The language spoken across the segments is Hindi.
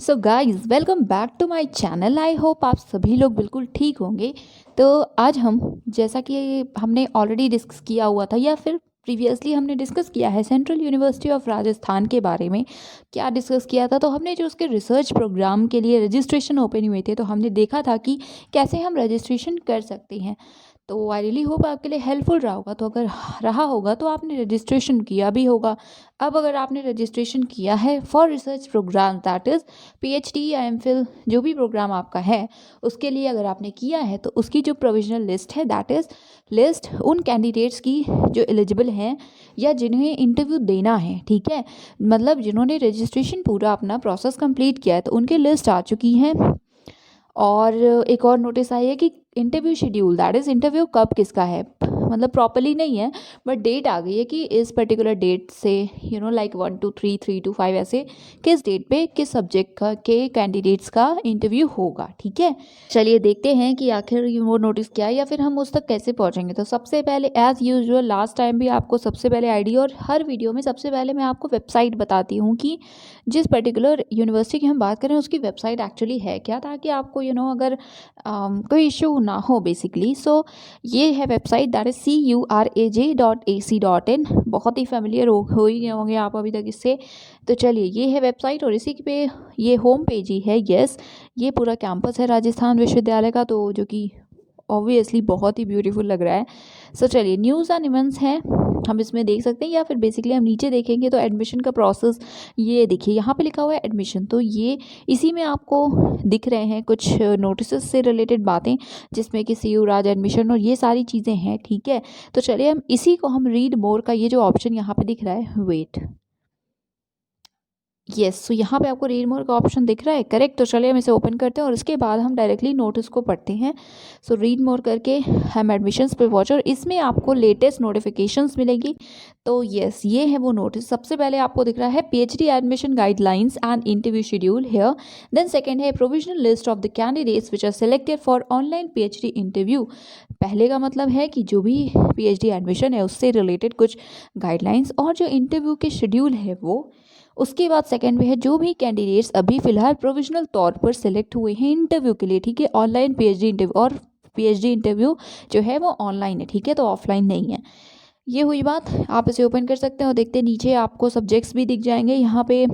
So guys welcome back to my channel. I hope आप सभी लोग बिल्कुल ठीक होंगे। तो आज हम, जैसा कि हमने ऑलरेडी डिस्कस किया हुआ था या फिर प्रीवियसली हमने डिस्कस किया है सेंट्रल यूनिवर्सिटी ऑफ राजस्थान के बारे में। क्या डिस्कस किया था? तो हमने जो उसके रिसर्च प्रोग्राम के लिए रजिस्ट्रेशन ओपन हुए थे, तो हमने देखा था कि कैसे हम रजिस्ट्रेशन कर सकते हैं। तो आई रियली होप आपके लिए हेल्पफुल रहा होगा। तो अगर रहा होगा तो आपने रजिस्ट्रेशन किया भी होगा। अब अगर आपने रजिस्ट्रेशन किया है for research program, that is PhD या एमफिल, जो भी प्रोग्राम आपका है, उसके लिए अगर आपने किया है तो उसकी जो प्रोविजनल लिस्ट है, दैट इज़ लिस्ट उन कैंडिडेट्स की जो एलिजिबल हैं या जिन्हें इंटरव्यू देना है, ठीक है, मतलब जिन्होंने रजिस्ट्रेशन पूरा अपना प्रोसेस कंप्लीट किया है, तो उनकी लिस्ट आ चुकी है। और एक और नोटिस आई है कि interview schedule, that is interview कब किसका है, मतलब प्रॉपरली नहीं है बट डेट आ गई है कि इस पर्टिकुलर डेट से लाइक 1 to 3, 3 to 5 ऐसे किस डेट पे किस सब्जेक्ट का के कैंडिडेट्स का इंटरव्यू होगा। ठीक है, चलिए देखते हैं कि आखिर वो नोटिस क्या है या फिर हम उस तक कैसे पहुंचेंगे। तो सबसे पहले एज़ यूजुअल लास्ट टाइम भी आपको सबसे पहले आईडी, और हर वीडियो में सबसे पहले मैं आपको वेबसाइट बताती हूँ कि जिस पर्टिकुलर यूनिवर्सिटी की हम बात करें उसकी वेबसाइट एक्चुअली है क्या, ताकि आपको अगर कोई इशू ना हो बेसिकली। सो ये है वेबसाइट, दैट इज़ curaj.ac.in। बहुत ही फेमिलियर हो ही गए होंगे आप अभी तक इससे। तो चलिए, ये है वेबसाइट और इसी पे ये होम पेज ही है। यस, ये पूरा कैंपस है राजस्थान विश्वविद्यालय का, तो जो कि ऑब्वियसली बहुत ही ब्यूटीफुल लग रहा है। सो चलिए, न्यूज़ एंड इवेंट्स हैं, हम इसमें देख सकते हैं, या फिर बेसिकली हम नीचे देखेंगे तो एडमिशन का प्रोसेस, ये देखिए यहाँ पे लिखा हुआ है एडमिशन। तो ये इसी में आपको दिख रहे हैं कुछ नोटिस से रिलेटेड बातें, जिसमें कि सी यू राज एडमिशन और ये सारी चीज़ें हैं। ठीक है, तो चलिए हम इसी को, हम रीड मोर का ये जो ऑप्शन यहाँ पे दिख रहा है, वेट, यस, तो यहाँ पे आपको रीड मोर का ऑप्शन दिख रहा है, करेक्ट। तो चलिए हम इसे ओपन करते हैं और उसके बाद हम डायरेक्टली नोटिस को पढ़ते हैं। सो रीड मोर करके हम एडमिशन्स पे पहुँचे और इसमें आपको लेटेस्ट नोटिफिकेशंस मिलेगी। तो यस, ये है वो नोटिस। सबसे पहले आपको दिख रहा है PhD admission guidelines and interview schedule here. Then second है provisional list of the candidates which are selected for online PhD interview. पहले का मतलब है कि जो भी पीएचडी एडमिशन है उससे रिलेटेड कुछ गाइडलाइंस और जो इंटरव्यू के शेड्यूल है वो। उसके बाद सेकंड में है जो भी कैंडिडेट्स अभी फ़िलहाल प्रोविजनल तौर पर सिलेक्ट हुए हैं इंटरव्यू के लिए, ठीक है, ऑनलाइन पीएचडी इंटरव्यू, और पीएचडी इंटरव्यू जो है वो ऑनलाइन है, ठीक है, तो ऑफलाइन नहीं है। ये हुई बात। आप इसे ओपन कर सकते हैं और देखते हैं नीचे आपको सब्जेक्ट्स भी दिख जाएंगे, यहाँ पे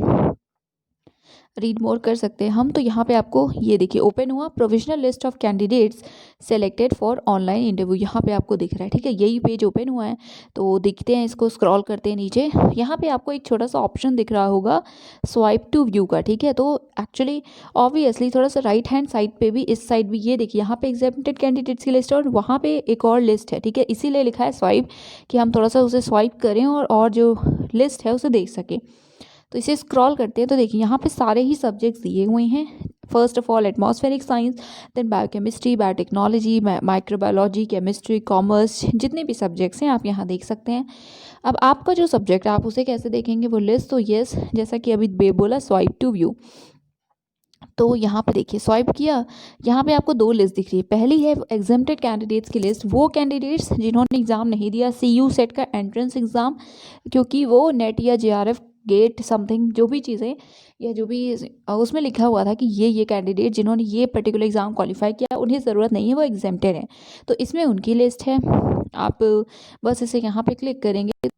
रीड मोर कर सकते हैं हम। तो यहाँ पे आपको ये देखिए ओपन हुआ, provisional list of candidates selected for online interview, यहाँ पे आपको दिख रहा है। ठीक है, यही पेज ओपन हुआ है। तो देखते हैं, इसको स्क्रॉल करते हैं नीचे। यहाँ पे आपको एक छोटा सा ऑप्शन दिख रहा होगा स्वाइप टू व्यू का, ठीक है। तो एक्चुअली ऑब्वियसली थोड़ा सा राइट हैंड साइड पे भी, इस साइड भी, ये देखिए यहाँ पे एग्जेम्प्टेड कैंडिडेट्स की लिस्ट है और वहाँ पे एक और लिस्ट है, ठीक है, इसीलिए लिखा है स्वाइप, कि हम थोड़ा सा उसे स्वाइप करें और जो लिस्ट है उसे देख सकें। तो इसे स्क्रॉल करते हैं तो देखिए यहाँ पे सारे ही सब्जेक्ट्स दिए हुए हैं। First of all atmospheric science, then biochemistry, biotechnology, microbiology, chemistry, commerce, जितने भी सब्जेक्ट्स हैं आप यहाँ देख सकते हैं। अब आपका जो सब्जेक्ट है आप उसे कैसे देखेंगे वो लिस्ट, तो यस, जैसा कि अभी बोला स्वाइप टू व्यू। तो यहाँ पे देखिए स्वाइप किया, यहाँ पे आपको दो लिस्ट दिख रही है। पहली है एग्जेम्प्टेड कैंडिडेट्स की लिस्ट, वो कैंडिडेट्स जिन्होंने एग्ज़ाम नहीं दिया, सीयू सेट का एंट्रेंस एग्ज़ाम, क्योंकि वो नेट या जेआरएफ गेट समथिंग जो भी चीज़ें या जो भी उसमें लिखा हुआ था कि ये कैंडिडेट जिन्होंने ये पर्टिकुलर एग्ज़ाम क्वालिफाई किया उन्हें ज़रूरत नहीं है, वो एग्जेम्प्टेड है। तो इसमें उनकी लिस्ट है। आप बस इसे यहाँ पे क्लिक करेंगे।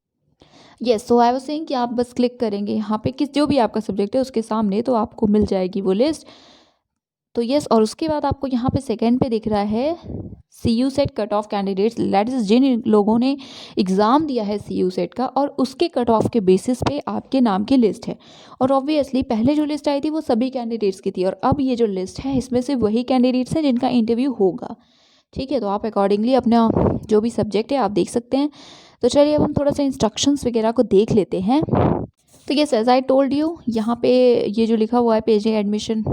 Yes, so I was saying कि आप बस क्लिक करेंगे यहाँ पे किस जो भी आपका सब्जेक्ट है उसके सामने, तो आपको मिल जाएगी वो लिस्ट। तो यस, और उसके बाद आपको यहाँ पे सेकंड पे दिख रहा है C U SET cut off candidates, that is जिन लोगों ने एग्ज़ाम दिया है सी यू सेट का और उसके कट ऑफ के बेसिस पे आपके नाम की लिस्ट है। और ऑब्वियसली पहले जो लिस्ट आई थी वो सभी कैंडिडेट्स की थी, और अब ये जो लिस्ट है इसमें से वही कैंडिडेट्स हैं जिनका इंटरव्यू होगा। ठीक है, तो आप अकॉर्डिंगली अपना जो भी सब्जेक्ट है आप देख सकते हैं। तो चलिए अब हम थोड़ा सा इंस्ट्रक्शंस वगैरह को देख लेते हैं। तो yes, as I told you, यहाँ पे ये जो लिखा हुआ है पेज एडमिशन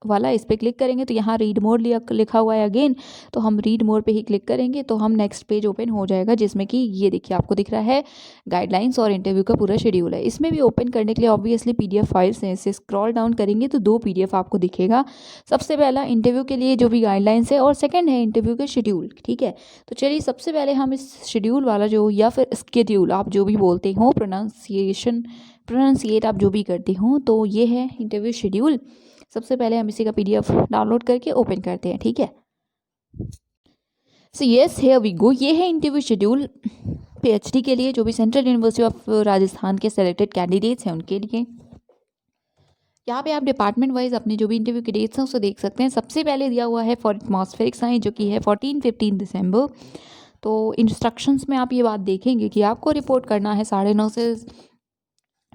वाला, इस पर क्लिक करेंगे तो यहाँ रीड मोर लिखा हुआ है अगेन, तो हम रीड मोर पे ही क्लिक करेंगे तो हम नेक्स्ट पेज ओपन हो जाएगा, जिसमें कि ये देखिए आपको दिख रहा है गाइडलाइंस और इंटरव्यू का पूरा शेड्यूल है। इसमें भी ओपन करने के लिए ऑब्वियसली पीडीएफ फाइल्स हैं, इसे स्क्रॉल डाउन करेंगे तो दो पीडीएफ आपको दिखेगा। सबसे पहला इंटरव्यू के लिए जो भी गाइडलाइंस है और सेकेंड है इंटरव्यू का शेड्यूल। ठीक है, तो चलिए सबसे पहले हम इस शेड्यूल वाला जो, या फिर स्केड्यूल आप जो भी बोलते हो, प्रोनाउंसिएशन प्रोनाउंसिएट आप जो भी करते हो। तो ये है इंटरव्यू शेड्यूल। सबसे पहले हम इसी का PDF डाउनलोड करके ओपन करते हैं, ठीक है। So yes, here we go. ये है इंटरव्यू शेड्यूल PhD के लिए, जो भी सेंट्रल यूनिवर्सिटी ऑफ राजस्थान के सेलेक्टेड कैंडिडेट्स हैं उनके लिए। यहाँ पे आप डिपार्टमेंट वाइज अपने जो भी इंटरव्यू के डेट्स हैं उसे देख सकते हैं। सबसे पहले दिया हुआ है फॉर एटमॉस्फेरिक साइंस, जो कि है 14-15 दिसंबर। तो इंस्ट्रक्शंस में आप ये बात देखेंगे कि आपको रिपोर्ट करना है 9:30 से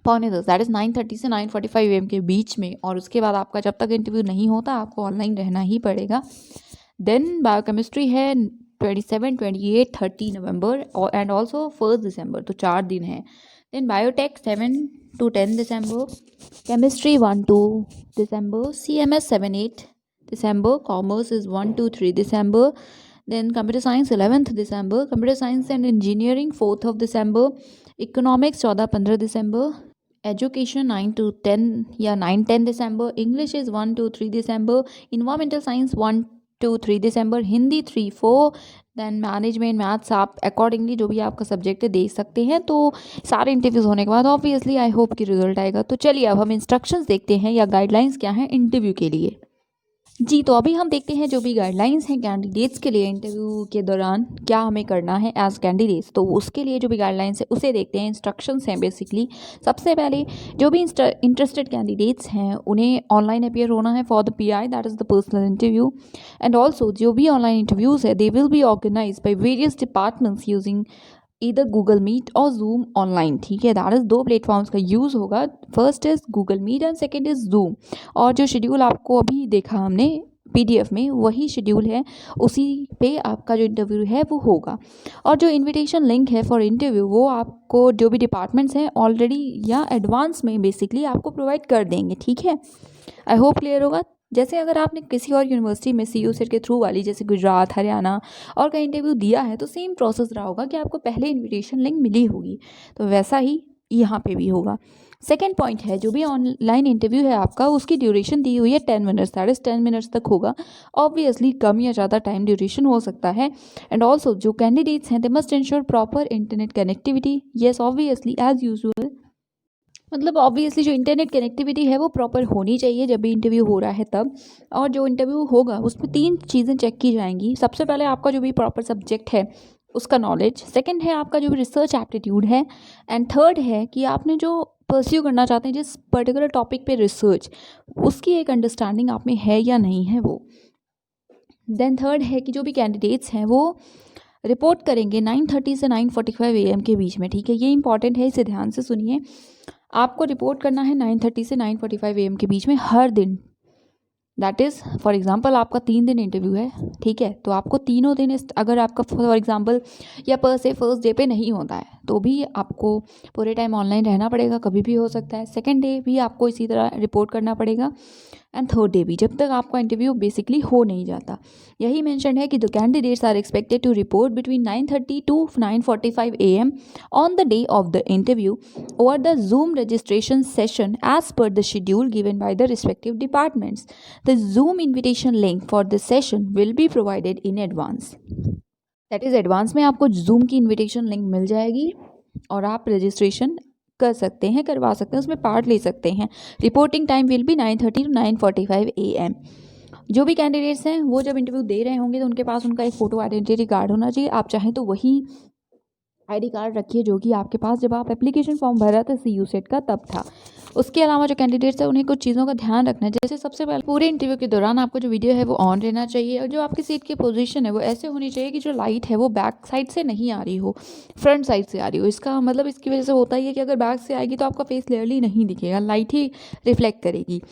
9:45, दैट इज़ 9:30 से 9:45 AM के बीच में। और उसके बाद आपका जब तक इंटरव्यू नहीं होता आपको ऑनलाइन रहना ही पड़ेगा। देन बायोकेमिस्ट्री है 27, 28, 30 नवंबर एंड ऑल्सो 1 दिसंबर, तो 4 दिन है। Then biotech 7 to 10 December, chemistry 1 to December, CMS 7-8 December, commerce is 1 to 3 December. Then computer science 11th December, computer science and engineering 4th December, economics 14-15 December, education 9 to 10 या 9-10 December, English is 1 to 3 December, environmental science 1 to 3 December, Hindi 3-4। Then management maths आप अकॉर्डिंगली जो भी आपका सब्जेक्ट है दे सकते हैं। तो सारे इंटरव्यूज़ होने के बाद ऑब्वियसली आई होप कि रिजल्ट आएगा। तो चलिए अब हम इंस्ट्रक्शंस देखते हैं या गाइडलाइंस क्या हैं इंटरव्यू के लिए। जी, तो अभी हम देखते हैं जो भी गाइडलाइंस हैं कैंडिडेट्स के लिए इंटरव्यू के दौरान क्या हमें करना है एज कैंडिडेट्स। तो उसके लिए जो भी गाइडलाइंस है उसे देखते हैं। इंस्ट्रक्शंस हैं बेसिकली। सबसे पहले जो भी इंटरेस्टेड कैंडिडेट्स हैं उन्हें ऑनलाइन अपीयर होना है for the PI, that is the personal interview. And also जो भी ऑनलाइन इंटरव्यूज़ है they will be organize by various departments using इधर गूगल मीट और जूम ऑनलाइन, ठीक है। दैट इज़ 2 प्लेटफॉर्म्स का यूज़ होगा। First is Google Meet and second is Zoom. और जो शेड्यूल आपको अभी देखा हमने PDF में वही शेड्यूल है, उसी पे आपका जो इंटरव्यू है वो होगा। और जो इनविटेशन लिंक है फॉर इंटरव्यू वो आपको जो भी डिपार्टमेंट्स हैं ऑलरेडी या एडवांस में बेसिकली आपको प्रोवाइड कर देंगे, ठीक है। आई होप क्लियर होगा। जैसे अगर आपने किसी और यूनिवर्सिटी में CU सेट के थ्रू वाली जैसे गुजरात, हरियाणा और कहीं इंटरव्यू दिया है तो सेम प्रोसेस रहा होगा कि आपको पहले इनविटेशन लिंक मिली होगी, तो वैसा ही यहाँ पे भी होगा। सेकेंड पॉइंट है जो भी ऑनलाइन इंटरव्यू है आपका उसकी ड्यूरेशन दी हुई है 10 मिनट्स, दैट इज़ 10 मिनट्स तक होगा। ऑब्वियसली कम या ज़्यादा टाइम ड्यूरेशन हो सकता है। एंड ऑल्सो जो कैंडिडेट्स हैं they must ensure proper internet connectivity. Yes, obviously as usual, मतलब ऑब्वियसली जो इंटरनेट कनेक्टिविटी है वो प्रॉपर होनी चाहिए जब भी इंटरव्यू हो रहा है तब। और जो इंटरव्यू होगा उसमें 3 चीज़ें चेक की जाएंगी। सबसे पहले आपका जो भी प्रॉपर सब्जेक्ट है उसका नॉलेज, सेकंड है आपका जो भी रिसर्च एप्टीट्यूड है, एंड थर्ड है कि आपने जो परस्यू करना चाहते हैं जिस पर्टिकुलर टॉपिक पे रिसर्च, उसकी एक अंडरस्टैंडिंग आप में है या नहीं है वो। देन थर्ड है कि जो भी कैंडिडेट्स हैं वो रिपोर्ट करेंगे 9:30 से 9:45 AM के बीच में, ठीक है। ये इंपॉर्टेंट है, इसे ध्यान से सुनिए। आपको रिपोर्ट करना है 9:30 से 9:45 AM के बीच में हर दिन। दैट इज़ फॉर एग्जांपल आपका 3 दिन इंटरव्यू है, ठीक है। तो आपको तीनों दिन अगर आपका फॉर एग्जांपल या पर से फर्स्ट डे पे नहीं होता है तो भी आपको पूरे टाइम ऑनलाइन रहना पड़ेगा, कभी भी हो सकता है। सेकंड डे भी आपको इसी तरह रिपोर्ट करना पड़ेगा एंड थर्ड डे भी, जब तक आपका इंटरव्यू बेसिकली हो नहीं जाता। यही मेंशन है कि the candidates are expected to report between 9:30 to 9:45 AM on the day of the interview over the Zoom registration session as per the schedule given by the respective departments. The Zoom invitation link for this session will be provided in advance. That is, advance में आपको Zoom की इन्विटेशन लिंक मिल जाएगी और आप रजिस्ट्रेशन कर सकते हैं, करवा सकते हैं, उसमें पार्ट ले सकते हैं। Reporting time will be 9:30 to 9:45 AM। जो भी कैंडिडेट्स हैं वो जब इंटरव्यू दे रहे होंगे तो उनके पास उनका एक फ़ोटो आइडेंटिटी कार्ड होना चाहिए। आप चाहें तो वही ID कार्ड रखिए जो कि आपके पास जब आप एप्लीकेशन फॉर्म भरा था CU सेट का तब था। उसके अलावा जो कैंडिडेट्स हैं उन्हें कुछ चीज़ों का ध्यान रखना है। जैसे सबसे पहले पूरे इंटरव्यू के दौरान आपको जो वीडियो है वो ऑन रहना चाहिए और जो आपकी सीट की पोजीशन है वो ऐसे होनी चाहिए कि जो लाइट है वो बैक साइड से नहीं आ रही हो, फ्रंट साइड से आ रही हो। इसका मतलब इसकी वजह से होता ही है कि अगर बैक से आएगी तो आपका फेस क्लियरली नहीं दिखेगा, लाइट ही रिफ्लेक्ट करेगी।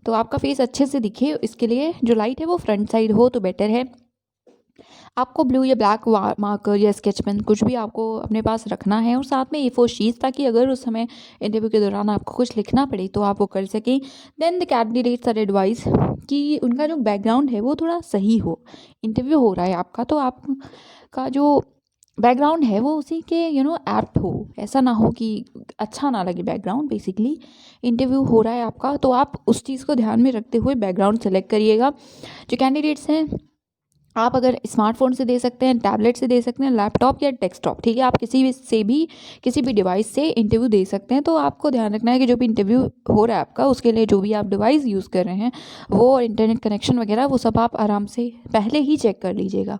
तो आपका फेस अच्छे से दिखे इसके लिए जो लाइट है वो फ्रंट साइड हो तो बेटर है। आपको ब्लू या ब्लैक मार्कर या स्केच पेन कुछ भी आपको अपने पास रखना है और साथ में A4 शीट, ताकि अगर उस समय इंटरव्यू के दौरान आपको कुछ लिखना पड़े तो आप वो कर सकें। Then the candidates are advise कि उनका जो बैकग्राउंड है वो थोड़ा सही हो। इंटरव्यू हो रहा है आपका तो आपका जो बैकग्राउंड है वो उसी के एप्ट हो। ऐसा ना हो कि अच्छा ना लगे बैकग्राउंड। बेसिकली इंटरव्यू हो रहा है आपका तो आप उस चीज़ को ध्यान में रखते हुए बैकग्राउंड सेलेक्ट करिएगा। जो कैंडिडेट्स हैं आप अगर स्मार्टफोन से दे सकते हैं, टैबलेट से दे सकते हैं, लैपटॉप या डेस्कटॉप, ठीक है, आप किसी भी डिवाइस से इंटरव्यू दे सकते हैं। तो आपको ध्यान रखना है कि जो भी इंटरव्यू हो रहा है आपका, उसके लिए जो भी आप डिवाइस यूज़ कर रहे हैं वो इंटरनेट कनेक्शन वगैरह वो सब आप आराम से पहले ही चेक कर लीजिएगा,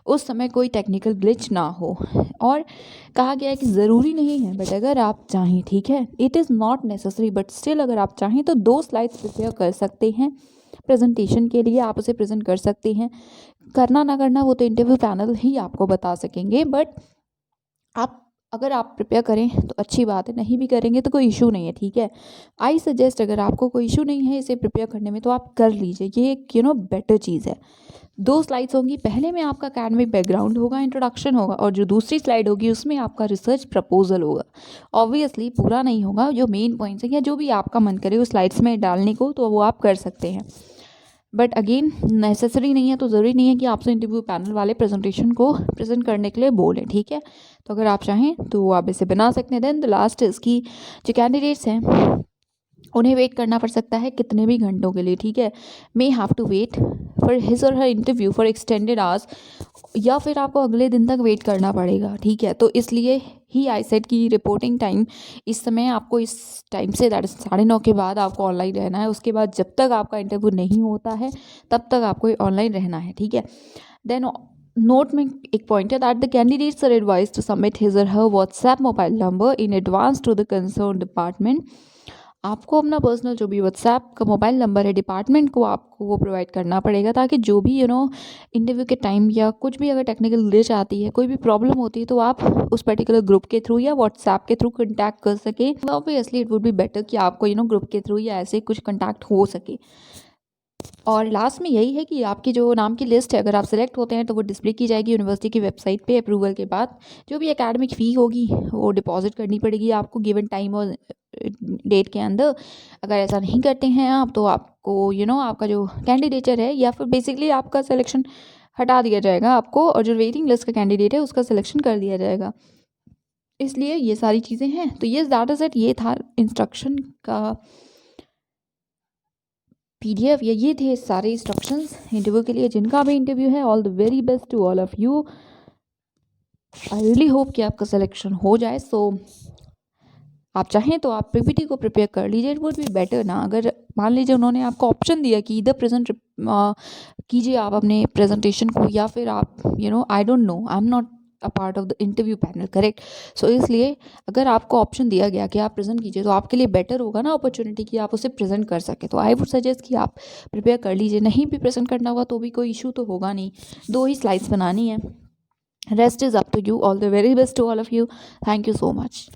उस समय कोई टेक्निकल ग्लिच ना हो। और कहा गया है कि ज़रूरी नहीं है, बट अगर आप चाहें, ठीक है, it is not necessary, but still अगर आप चाहें तो 2 स्लाइड्स प्रिपेयर कर सकते हैं प्रेजेंटेशन के लिए, आप उसे प्रेजेंट कर सकते हैं। करना ना करना वो तो इंटरव्यू पैनल ही आपको बता सकेंगे, बट आप अगर आप प्रिपेयर करें तो अच्छी बात है, नहीं भी करेंगे तो कोई इशू नहीं है, ठीक है। आई सजेस्ट, अगर आपको कोई इशू नहीं है इसे प्रिपेयर करने में तो आप कर लीजिए, ये एक बेटर चीज़ है। 2 स्लाइड्स होंगी, पहले में आपका अकेडमिक बैकग्राउंड होगा, इंट्रोडक्शन होगा, और जो दूसरी स्लाइड होगी उसमें आपका रिसर्च प्रपोजल होगा। ऑब्वियसली पूरा नहीं होगा, जो मेन पॉइंट्स हैं या जो भी आपका मन करे उस स्लाइड्स में डालने को तो वो आप कर सकते हैं, बट अगेन नेसेसरी नहीं है, तो ज़रूरी नहीं है कि आपसे इंटरव्यू पैनल वाले प्रेजेंटेशन को प्रेजेंट करने के लिए बोलें, ठीक है। तो अगर आप चाहें तो आप इसे बना सकते हैं। देन द लास्ट इसकी जो कैंडिडेट्स हैं उन्हें वेट करना पड़ सकता है कितने भी घंटों के लिए, ठीक है, may have to wait for his or her interview for extended hours, या फिर आपको अगले दिन तक वेट करना पड़ेगा, ठीक है। तो इसलिए ही आई सेड कि रिपोर्टिंग टाइम इस समय आपको इस टाइम से, दैट इज 9:30 के बाद आपको ऑनलाइन रहना है। उसके बाद जब तक आपका इंटरव्यू नहीं होता है तब तक आपको ऑनलाइन रहना है, ठीक है। देन नोट में एक पॉइंट है that the candidates are advise to submit his or her WhatsApp mobile number in advance to the concern department. आपको अपना पर्सनल जो भी व्हाट्सएप का मोबाइल नंबर है डिपार्टमेंट को आपको वो प्रोवाइड करना पड़ेगा, ताकि जो भी इंटरव्यू के टाइम या कुछ भी अगर टेक्निकल ग्लिच आती है, कोई भी प्रॉब्लम होती है, तो आप उस पर्टिकुलर ग्रुप के थ्रू या व्हाट्सएप के थ्रू कॉन्टैक्ट कर सकें। Obviously it would be better कि आपको ग्रुप के थ्रू या ऐसे कुछ कॉन्टैक्ट हो सके। और लास्ट में यही है कि आपकी जो नाम की लिस्ट है, अगर आप सेलेक्ट होते हैं तो वो डिस्प्ले की जाएगी यूनिवर्सिटी की वेबसाइट पे। अप्रूवल के बाद जो भी एकेडमिक फ़ी होगी वो डिपॉजिट करनी पड़ेगी आपको गिवन टाइम और डेट के अंदर। अगर ऐसा नहीं करते हैं आप तो आपको आपका जो कैंडिडेचर है या फिर बेसिकली आपका सिलेक्शन हटा दिया जाएगा आपको, और जो वेटिंग लिस्ट का कैंडिडेट है उसका सिलेक्शन कर दिया जाएगा। इसलिए ये सारी चीज़ें हैं। तो ये ज़्यादा सेट ये था इंस्ट्रक्शन का PDF, ये थे सारे इंस्ट्रक्शंस इंटरव्यू के लिए। जिनका भी इंटरव्यू है, all the very best to all of you. I really hope कि आपका सिलेक्शन हो जाए। सो आप चाहें तो आप PPT को प्रिपेयर कर लीजिए, इट वुड बी बेटर ना। अगर मान लीजिए उन्होंने आपको ऑप्शन दिया कि इधर प्रेजेंट कीजिए आप अपने प्रेजेंटेशन को, या फिर आप I don't know, I am not a part of the interview panel, correct. So इसलिए अगर आपको ऑप्शन दिया गया कि आप प्रेजेंट कीजिए तो आपके लिए बेटर होगा ना अपॉर्चुनिटी कि आप उसे प्रेजेंट कर सके। तो आई वुड सजेस्ट कि आप प्रिपेयर कर लीजिए। नहीं भी प्रेजेंट करना होगा तो भी कोई इशू तो होगा नहीं, 2 ही स्लाइड्स बनानी है। Rest is up to you. All the very best to all of you. Thank you so much.